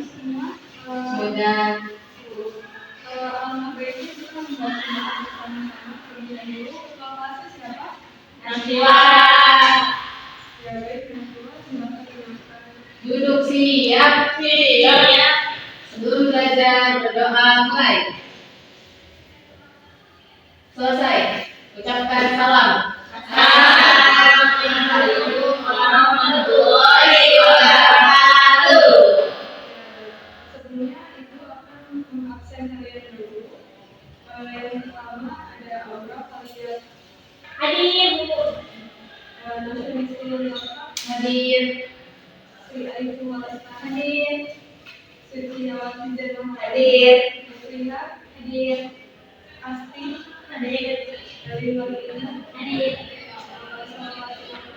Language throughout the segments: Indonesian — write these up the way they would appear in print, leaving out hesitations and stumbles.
semua. Sudah. Alangkah baiknya kita membantu bersama-sama terlebih dahulu. Ketua kelasnya siapa? Najwa. Ya baik, Najwa, silakan dijelaskan. Duduk siap. Sebelum belajar berdoa mulai. Selesai. Ucapkan salam. Assalamualaikum warahmatullahi wabarakatuh. Sebelumnya Ibu akan mengabsen kalian dulu. Yang pertama ada Aura, kalian Hadir. dosen istri lengkap. Hadir. Sri Ayu Walesta Hadir. Suciawati Janah Hadir. Rina hadir. Asti Hadir. dari Marina Hadir.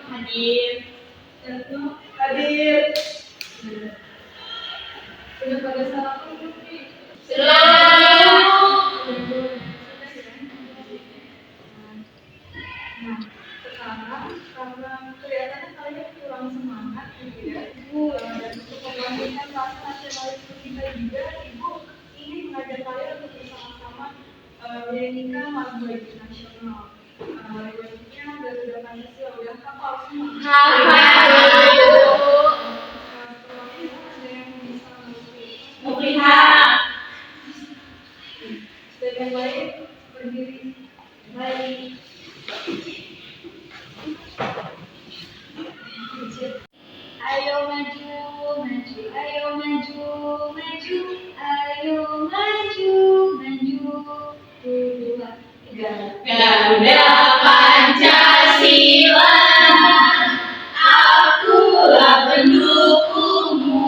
Hadir. Retno hadir. Sudah pada sarapan belum nih? Nah, sekarang karena kelihatannya kalian kurang semangat gitu ya, dan untuk membangkitkan rasa nasionalisme kita juga, Ibu ingin mengajak kalian untuk bersama-sama menyanyikan lagu wajib nasional. Wajibnya Garuda Pancasila udah hafal semua. Perwakilan ada yang bisa Melihat. dan yang lain berdiri. Baik. Ayo maju, maju, ayo maju, maju, ayo maju, maju. 2, 3. Garuda Pancasila, akulah pendukungmu.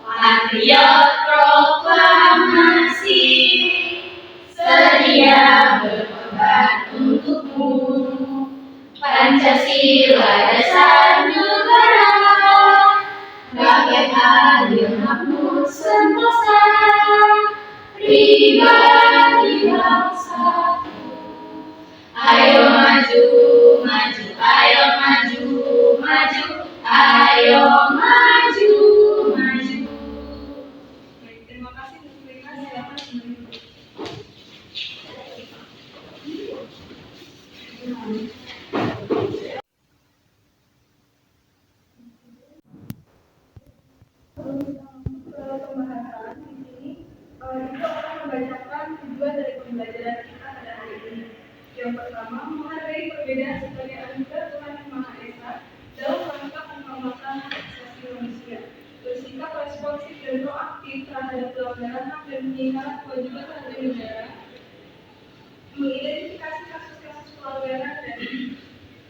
Patriot proklamasi, sedia berkorban untukmu. Pancasila dasar negara, rakyat adil makmur sentosa, pribadi bangsaku. Ayo maju, maju, ayo maju, maju, ayo maju, maju. Baik, terima kasih Bu Rina, silakan menuju. Pembahasan di sini, Ibu akan membacakan tujuan dari pembelajaran kita pada hari ini. Yang pertama, menghargai perbedaan sebagai anugerah Tuhan Yang Maha Esa dalam rangka penghormatan hak asasi manusia. Bersikap responsif dan proaktif terhadap pelanggaran hak dan penyimpanan kewajiban warga negara. Mengidentifikasi kasus-kasus pelanggaran dan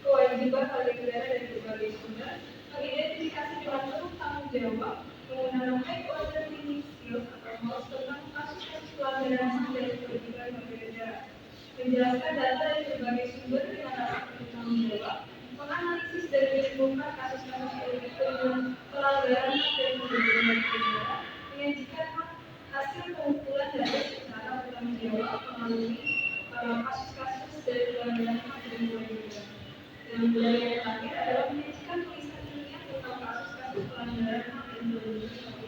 kewajiban warga negara dari berbagai sumber. Mengidentifikasi peran serta tanggung jawab. Menggunakan high order thinking skills atau HOS tentang kasus-kasus pelanggaran hak dan kewajiban warga negara. Menjelaskan data dari berbagai sumber dengan rasa bertanggung jawab. Menganalisis dan menemukan kasus-kasus pelanggaran hak dan kewajiban warga negara. Menyajikan hasil pengumpulan data secara bertanggung jawab melalui kasus-kasus dari pelanggaran hak dan kewajiban negara. Dan yang terakhir adalah menyajikan tulisan ilmiah tentang kasus-kasus pelanggaran hak dan kewajiban negara.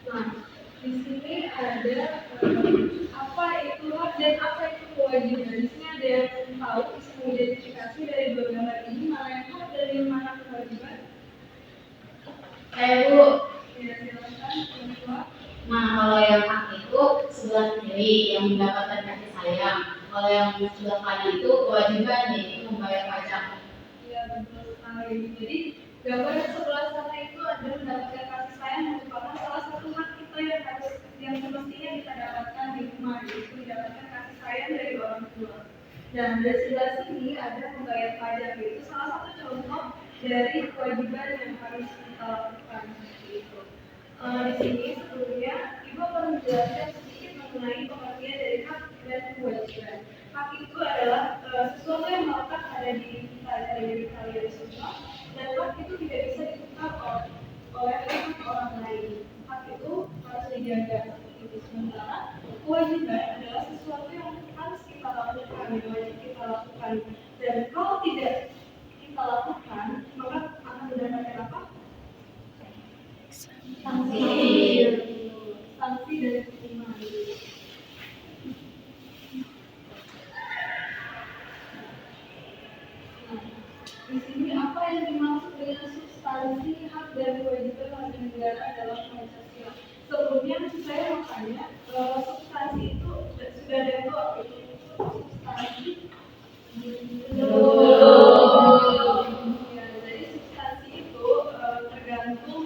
Nah, di sini ada apa itu hak dan apa itu kewajiban. Di sini ada yang tahu bisa mengidentifikasi dari dua gambar ini mana yang hak dan yang mana kewajiban. Bu. Ya, silakan, Ketua. Nah, kalau yang hak itu sebelah kiri yang mendapatkan kasih sayang. Kalau yang sebelah kanan itu kewajiban nih, itu membayar pajak. Iya, betul sekali. Jadi gambar sebelah sana itu ada mendapatkan kasih sayang merupakan salah satu hak kita yang semestinya kita dapatkan di rumah, yaitu mendapatkan kasih sayang dari orang tua. Dan di sebelah sini ada membayar pajak, yaitu salah satu contoh dari kewajiban yang harus kita lakukan seperti itu. Di sini sebelumnya Ibu akan menjelaskan sedikit mengenai pengertian dari hak dan kewajiban. Hak itu adalah sesuatu yang melekat pada diri kita, dari diri kalian semua, dan hak itu tidak bisa ditukar oleh orang lain. Hak itu harus dijaga seperti itu. Sementara kewajiban adalah sesuatu yang harus kita lakukan, yang wajib kita lakukan. Dan kalau tidak kita lakukan, maka akan mendapatkan apa? sanksi dari hukuman. Di sini apa yang dimaksud dengan substansi hak dan kewajiban warga negara dalam Pancasila? Sebelumnya saya mau tanya, substansi itu sudah ada yang tahu apa itu substansi? Ya, jadi substansi itu tergantung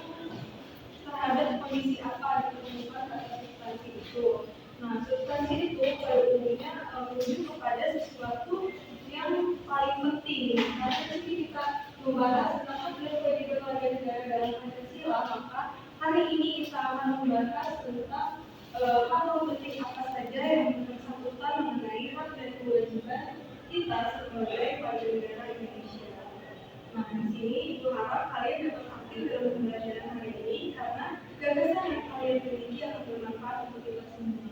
terhadap kondisi apa ditemukan pada substansi itu. Nah, substansi itu pada umumnya merujuk kepada sesuatu yang paling penting. Karena nanti kita membahas tentang kewajiban warga negara dalam Pancasila, maka hari ini kita akan membahas tentang hal penting apa saja yang bersangkutan mengenai hak dan kewajiban kita sebagai warga negara Indonesia. Nah, di sini ibu harap kalian dapat aktif dalam pembelajaran hari ini karena gagasan yang kalian miliki akan bermanfaat untuk kita semua.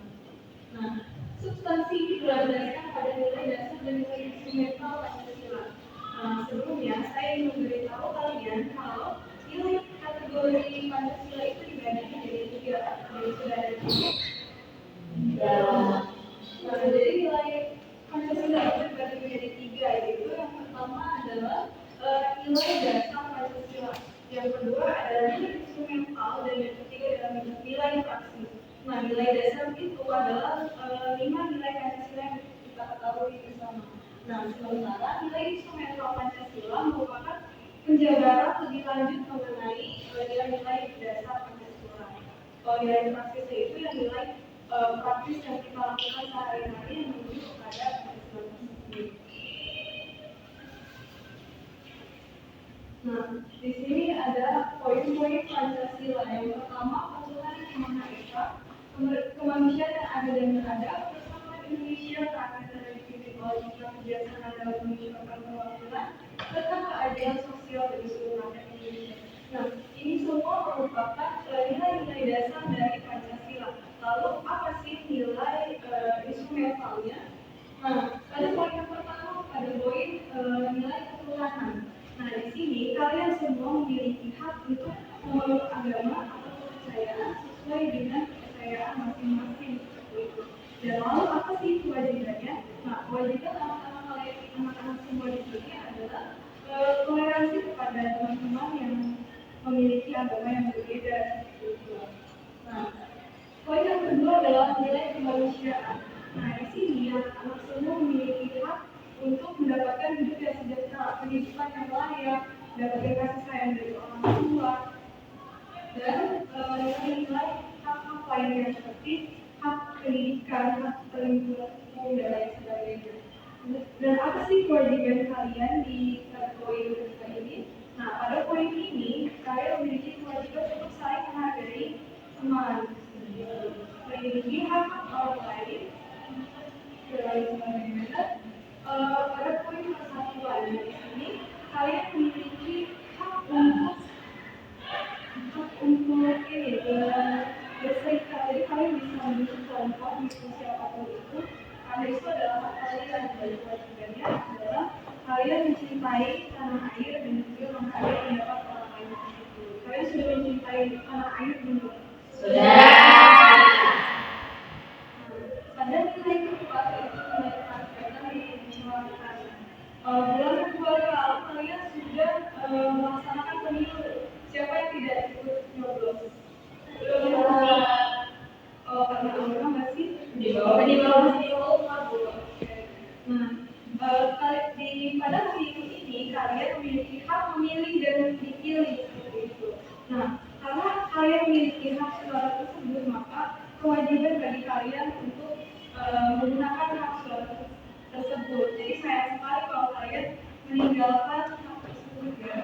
Nah, substansi ini berdasarkan pada nilai dasar dan nilai instrumental Pancasila. Sebelumnya saya ingin memberitahu kalian kalau nilai kategori Pancasila itu dibagi menjadi 3. Jadi sudah ada jadi nilai Pancasila itu dibagi menjadi 3, yaitu yang pertama adalah nilai dasar Pancasila, yang kedua adalah nilai instrumental, dan yang ketiga adalah nilai praksi. Nah, nilai dasar itu adalah 5 nilai Pancasila yang kita ketahui bersama. Nah, sementara nilai instrumental Pancasila merupakan penjabaran lebih lanjut mengenai nilai-nilai dasar Pancasila. Kalau nilai praksi itu yang nilai praktis yang kita lakukan sehari-hari yang menuju kepada Pancasila tersebut. Nah, di sini ada poin-poin Pancasila. Yang pertama, Ketuhanan Yang Maha Esa, kemanusiaan yang adil dan beradab, persatuan Indonesia, keadilan dan dipimpin oleh kebijaksanaan dalam menunjukkan perwakilan, serta keadilan sosial bagi seluruh rakyat Indonesia. Nah, ini semua merupakan nilai-nilai dasar dari Pancasila. Lalu, apa sih nilai instrumentalnya? Nah, pada poin yang pertama, pada poin nilai ketuhanan. Nah, di sini kalian semua memiliki hak untuk memeluk agama atau kepercayaan sesuai dengan kepercayaan masing-masing. Dan lalu apa sih kewajibannya? Nah, kewajiban anak-anak semua di sini adalah toleransi kepada teman-teman yang memiliki agama yang berbeda. Nah, poin yang kedua adalah nilai kemanusiaan. Nah, di sini anak-anak semua memiliki hak untuk mendapatkan hidup yang sejahtera, pendidikan yang layak, mendapatkan kasih sayang dari orang tua, dan nilai-nilai hak-hak lainnya seperti hak pendidikan, hak perlindungan umum, dan lain sebagainya. Dan apa sih kewajiban kalian di poin ketiga ini? Nah, pada poin ini kalian memiliki kewajiban untuk saling menghargai teman, melindungi hak-hak orang lain, dan lain sebagainya. Pada poin persatuan di sini kalian memiliki hak untuk berserikat. Jadi kalian bisa membentuk kelompok diskusi apapun itu, karena itu adalah hak kalian. Dan kewajibannya adalah kalian mencintai tanah air dan juga menghargai pendapat orang lain tersebut. Kalian sudah mencintai tanah air belum? Sudah. Pada nilai keempat yaitu nilai keterkaitan di musyawaratan. Bulan Februari lalu kalian sudah melaksanakan pemilu. Siapa yang tidak ikut nyoblos? Karena angka masih di bawah 40. Nah, pada pemilu ini kalian memiliki hak memilih dan dipilih seperti itu. Nah, karena kalian memiliki hak suara tersebut, maka kewajiban bagi kalian untuk menggunakan hak suara tersebut. Jadi sayang sekali kalau kalian meninggalkan hak tersebut ya.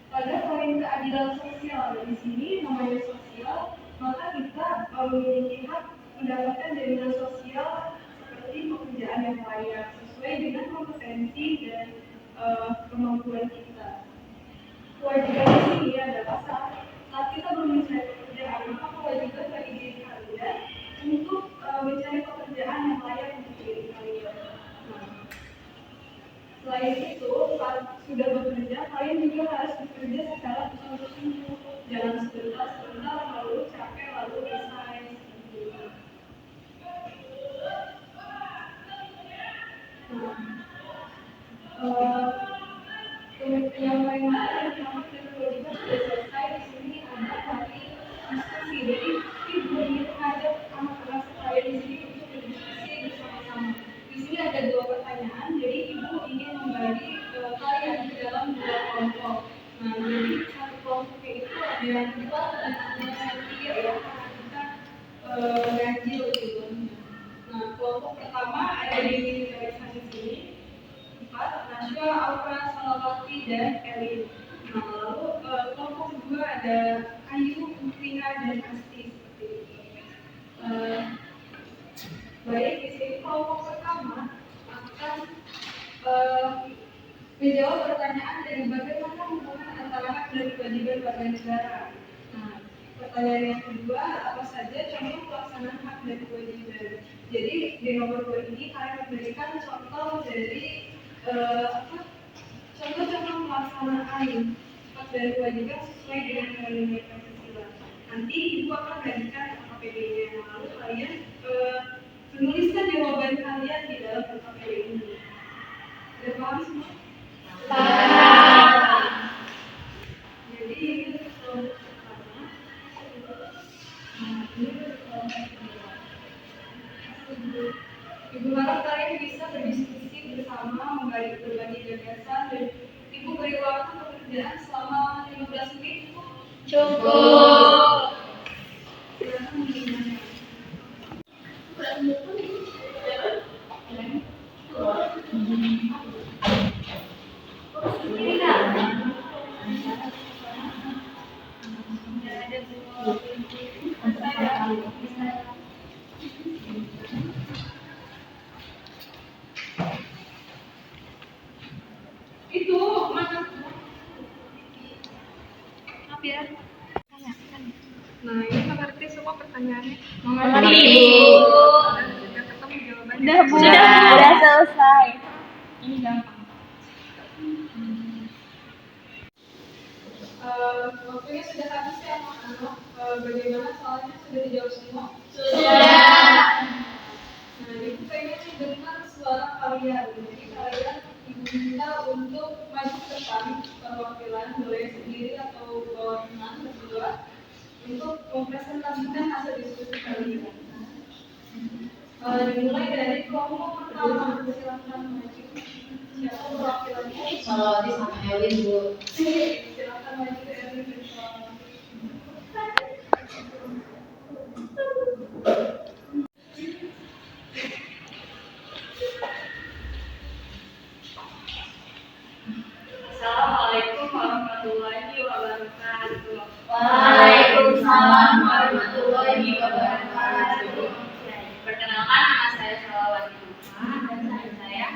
Pada poin keadilan sosial, di sini namanya sosial, maka kita memiliki hak mendapatkan jaminan sosial seperti pekerjaan yang layak sesuai dengan kompetensi dan kemampuan kita. Kewajiban di sini adalah saat kita belum mencari pekerjaan, maka kewajiban bagi diri kalian untuk mencari pekerjaan yang layak untuk diri kalian. Nah, selain itu, saat sudah bekerja, kalian juga harus bekerja secara bersungguh-sungguh. jalan sebentar lalu capek lalu resign seperti itu. Yang paling menarik memang teknologi sudah selesai di sini ada hari diskusi. Jadi ibu ingin mengajak anak-anak saya di sini untuk berdiskusi bersama-sama. Di sini ada 2 pertanyaan. Jadi ibu ingin membagi kalian ke dalam 2 kelompok. Nah, jadi satu kelompoknya itu ada yang 2 dan ada yang 3 ya, karena kita ganjil gitu. Nah, kelompok pertama ada di garis sini. Nasya, Aura, Salawati, dan Elin. Nah, lalu kelompok kedua ada Ayu, Fitrina, dan Asti seperti itu. Baik, di sini kelompok pertama akan menjawab pertanyaan dari bagaimana hubungan antara hak dan kewajiban warga negara. Nah, pertanyaan yang kedua, apa saja contoh pelaksanaan hak dan kewajiban. Jadi di nomor 2 ini kalian memberikan contoh dari contoh-contoh pelaksanaan hak dan kewajiban sesuai dengan nilai-nilai Pancasila. Nanti ibu akan bagikan KPD-nya. Lalu kalian menuliskan jawaban kalian di dalam KPD ini. Sudah paham semua? Paham. Jadi ini kelompok pertama. Ini kelompok kedua. Ibu harap kalian bisa berdiskusi bersama, berbagi gagasan, dan ibu beri waktu pekerjaan selama 15 menit. Cukup. Silakan mengingatkan. Itu mana? Maaf ya. Nah, ini mengerti semua pertanyaannya? Mengerti. Sudah ketemu jawabannya? Sudah selesai. Ini gampang. Waktunya sudah habis ya, anak-anak. Bagaimana soalnya sudah dijawab semua? Sudah. Nah, ibu pengen dengar suara kalian. Jadi kalian ibu minta untuk maju ke depan perwakilan, boleh sendiri atau bawa teman berdua, untuk mempresentasikan hasil diskusi kalian. Dimulai dari kelompok pertama, silakan maju. Siapa perwakilannya? Salawati sama Elin, Bu. Silakan maju ke Elin. Assalamualaikum warahmatullahi wabarakatuh. Waalaikumsalam warahmatullahi wabarakatuh. Perkenalkan, nama saya Salawati dan saya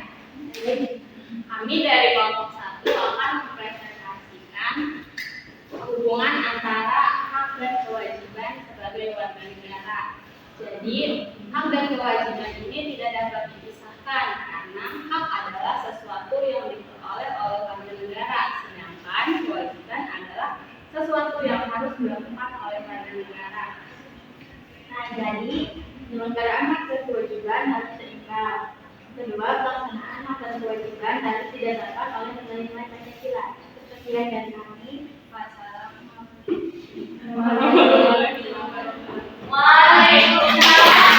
kami dari kelompok 1 akan mempresentasikan hubungan antara hak dan kewajiban sebagai warga negara. Jadi, hak dan kewajiban ini tidak dapat dipisahkan karena hak adalah sesuatu yang diperoleh oleh warga negara, sedangkan kewajiban adalah sesuatu yang harus dilakukan oleh warga negara. Nah, jadi penyelenggaraan hak dan kewajiban harus seimbang. Kedua, pelaksanaan hak dan kewajiban harus didasarkan oleh nilai-nilai Pancasila. Sekian dari kami. Wassalamualaikum warahmatullahi wabarakatuh. Waalaikumsalam.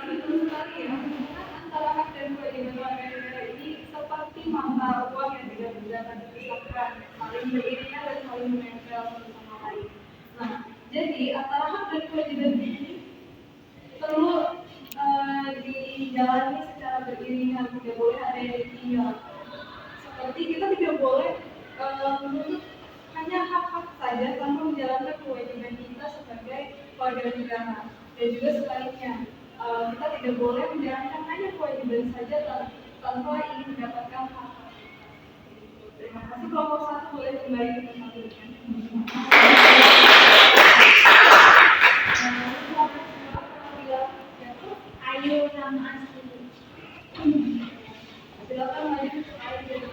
Betul sekali ya, hubungan antara hak dan kewajiban warga negara ini seperti mata uang yang tidak dapat dipisahkan, saling beriringan dan saling menempel satu sama lain. Nah, jadi antara hak dan kewajiban ini perlu dijalani secara beriringan, tidak boleh ada yang ditinggal. Seperti kita tidak boleh menuntut hanya hak-hak saja tanpa menjalankan kewajiban kita sebagai warga negara. Dan juga sebaliknya, kita tidak boleh menjalankan hanya kewajiban saja tanpa ingin mendapatkan hak-hak. Terima kasih. Kelompok 1 boleh kembali ke tempat duduknya. Ayu sama Asti. Silakan maju ke Ayu.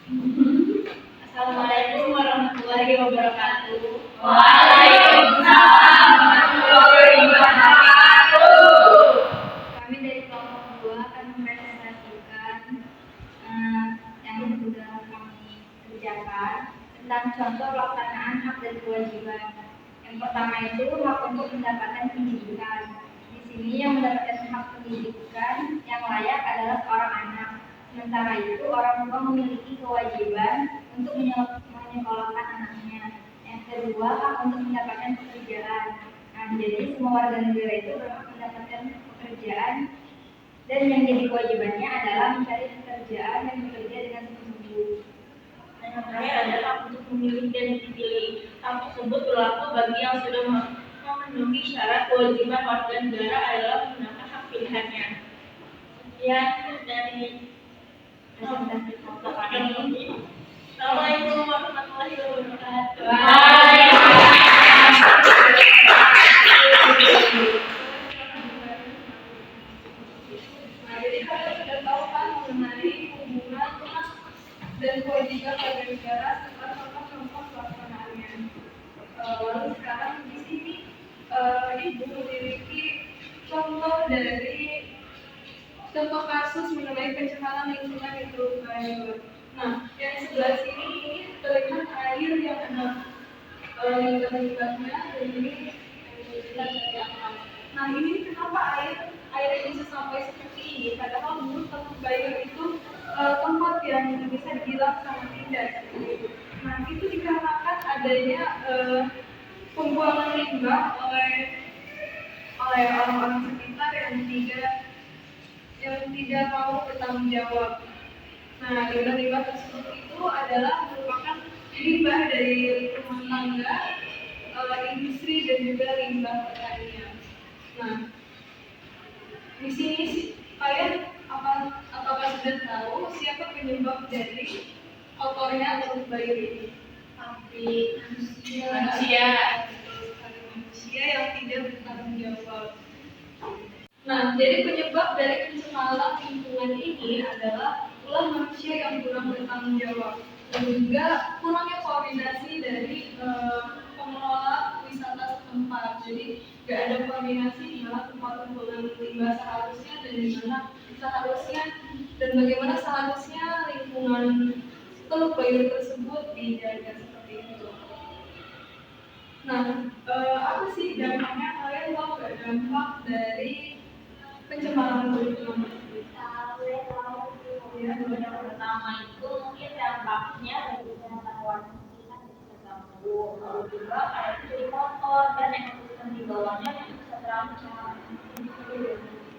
Assalamualaikum warahmatullahi wabarakatuh. Waalaikumsalam warahmatullahi wabarakatuh. Kami dari kelompok 2 akan mempresentasikan yang sudah kami kerjakan tentang contoh pelaksanaan hak dan kewajiban. Yang pertama itu hak untuk mendapatkan pendidikan. Di sini yang mendapatkan hak pendidikan yang layak adalah seorang anak. Sementara itu orang tua memiliki kewajiban untuk menyekolahkan anaknya. Yang kedua hak untuk mendapatkan pekerjaan. Nah, jadi semua warga negara itu berhak mendapatkan pekerjaan dan yang jadi kewajibannya adalah mencari pekerjaan dan bekerja dengan sungguh-sungguh. Dan yang terakhir adalah untuk memilih dan dipilih. Hal tersebut berlaku bagi yang sudah memenuhi syarat kewajiban warga negara adalah menggunakan hak pilihannya. Sekian dari Presentasi kelompok kami. Assalamualaikum warahmatullahi wabarakatuh. Nah, jadi kalian sudah tahu kan mengenai hubungan hak dan kewajiban warga negara serta contoh-contoh pelaksanaannya. Lalu sekarang di sini Ibu memiliki contoh dari contoh kasus mengenai pencemaran lingkungan itu. Nah, yang sebelah sini ini terlihat air yang ada limbah-limbahnya dan ini terlihat dari atas. Nah, ini kenapa air ini sampai seperti ini? Padahal menurut tempat bayar itu tempat yang bisa dibilang sangat indah seperti itu. Nah, itu dikarenakan adanya pembuangan limbah oleh orang-orang sekitar yang tidak mau bertanggung jawab. Nah, limbah-limbah tersebut itu adalah merupakan limbah dari rumah tangga, industri dan juga limbah pertanian. Nah, di sini kalian apakah sudah tahu siapa penyebab dari kotornya Teluk Bayur ini? Manusia yang tidak bertanggung jawab. Nah, jadi penyebab dari pencemaran lingkungan ini adalah ulah manusia yang kurang bertanggung jawab dan juga kurangnya koordinasi dari pengelola wisata setempat. Jadi nggak ada koordinasi di mana tempat pembuangan limbah seharusnya dan bagaimana seharusnya lingkungan Teluk Bayur tersebut dijaga seperti itu. Nah, apa sih dampaknya? Kalian tahu nggak dampak dari pencemaran lingkungan tersebut? Yang pertama itu mungkin dampaknya bagi kesehatan warga kita bisa terganggu, lalu juga air itu jadi kotor dan ekosistem di bawahnya bisa terancam.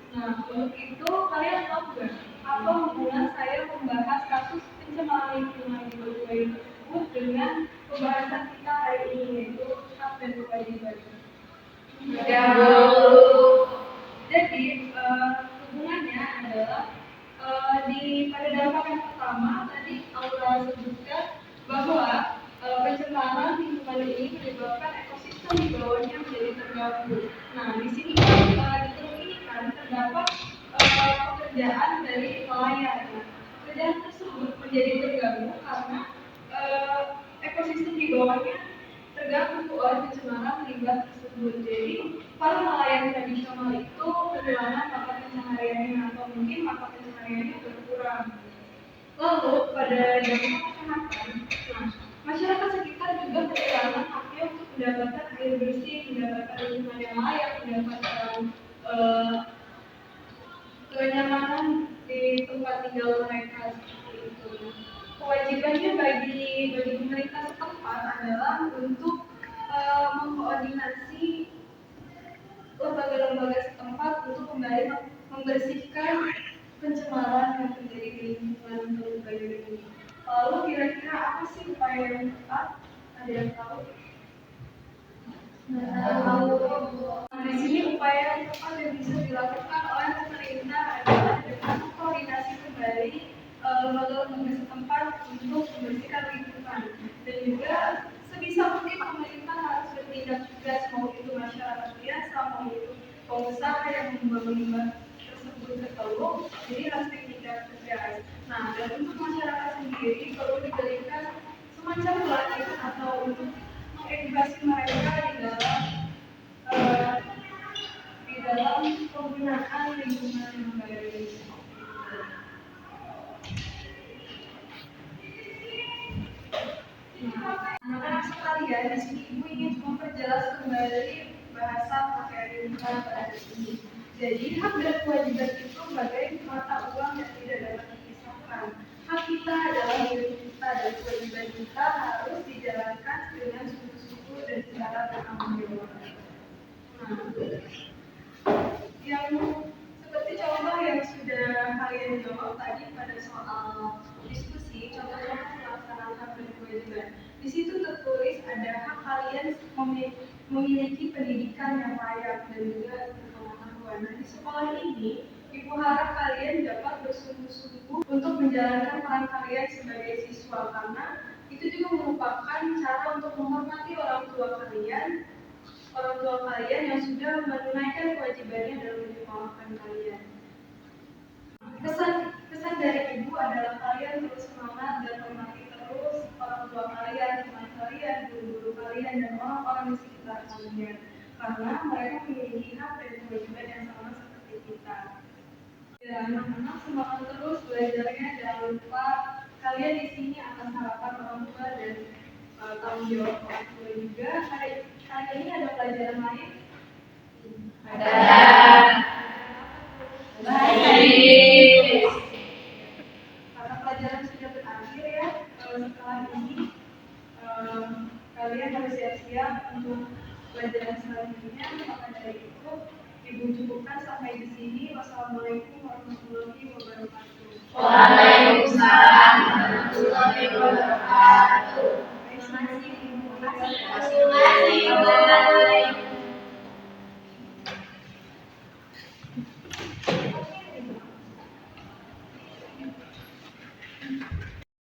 Nah, untuk itu kalian tahu nggak apa hubungan saya membahas kasus pencemaran lingkungan di Teluk Bayur tersebut dengan pembahasan kita hari ini, yaitu hak dan kewajiban? Jadi hubungannya adalah pada dampak yang pertama tadi Aura sebutkan bahwa pencemaran lingkungan ini menyebabkan ekosistem di bawahnya menjadi terganggu. Nah, di sini di Teluk ini kan terdapat pekerjaan dari nelayan. Nah, pekerjaan tersebut menjadi terganggu karena ekosistem di bawahnya terganggu oleh pencemaran limbah tersebut. Jadi para nelayan tradisional itu kehilangan mata pencahariannya atau mungkin mata pencahariannya berkurang. Lalu pada dampak kesehatan, nah, masyarakat sekitar juga kehilangan haknya untuk mendapatkan air bersih, mendapatkan lingkungan yang layak, mendapatkan kenyamanan di tempat tinggal mereka seperti itu. Kewajibannya bagi pemerintah setempat adalah untuk mengkoordinasi lembaga-lembaga setempat untuk kembali membersihkan pencemaran yang terjadi di lingkungan Teluk Bayur ini. Lalu kira-kira apa sih upaya yang tepat? Ada yang tahu? Nah, di sini upaya yang tepat yang bisa dilakukan oleh pemerintah adalah dengan koordinasi kembali lembaga-lembaga setempat untuk membersihkan lingkungan, dan juga sebisa mungkin pemerintah harus bertindak tegas, mau itu masyarakat biasa, mau itu pengusaha yang membuang limbah tersebut ke teluk, jadi harus bertindak tegas. Nah, dan untuk masyarakat sendiri perlu untuk mengedukasi mereka di dalam penggunaan lingkungan yang baik. Anak-anak sekalian, di sini Ibu ingin memperjelas kembali bahasa materi pada sini. Jadi, hak dan kewajiban itu bagai mata uang yang tidak dapat dipisahkan. Hak kita adalah milik kita dan kewajiban kita harus dijalankan dengan sungguh-sungguh dan secara bertanggung jawab. Yang seperti contoh yang sudah kalian jawab tadi pada soal diskusi, contoh-contoh pelaksanaan hak dan kewajiban. Di situ tertulis ada hak kalian memiliki pendidikan yang layak dan juga pengetahuan. Nah, di sekolah ini, Ibu harap kalian dapat bersungguh-sungguh untuk menjalankan peran kalian sebagai siswa, karena itu juga merupakan cara untuk menghormati orang tua kalian yang sudah menunaikan kewajibannya dalam menyekolahkan kalian. Kesan dari Ibu adalah kalian terus semangat dan hormati terus orang tua kalian, teman kalian, guru-guru kalian, dan orang-orang di sekitar kalian, karena mereka memiliki hak dan kewajiban yang sama seperti kita. Ya, anak-anak semangat terus belajarnya, jangan lupa kalian di sini akan harapan orang tua dan tanggung jawab orang tua juga. Hari ini ada pelajaran lain? Ada. Baik. Karena pelajaran sudah berakhir ya, setelah ini kalian harus siap-siap untuk pelajaran selanjutnya. Maka dari itu, Ibu cukupkan sampai di sini. Wassalamualaikum warahmatullahi wabarakatuh.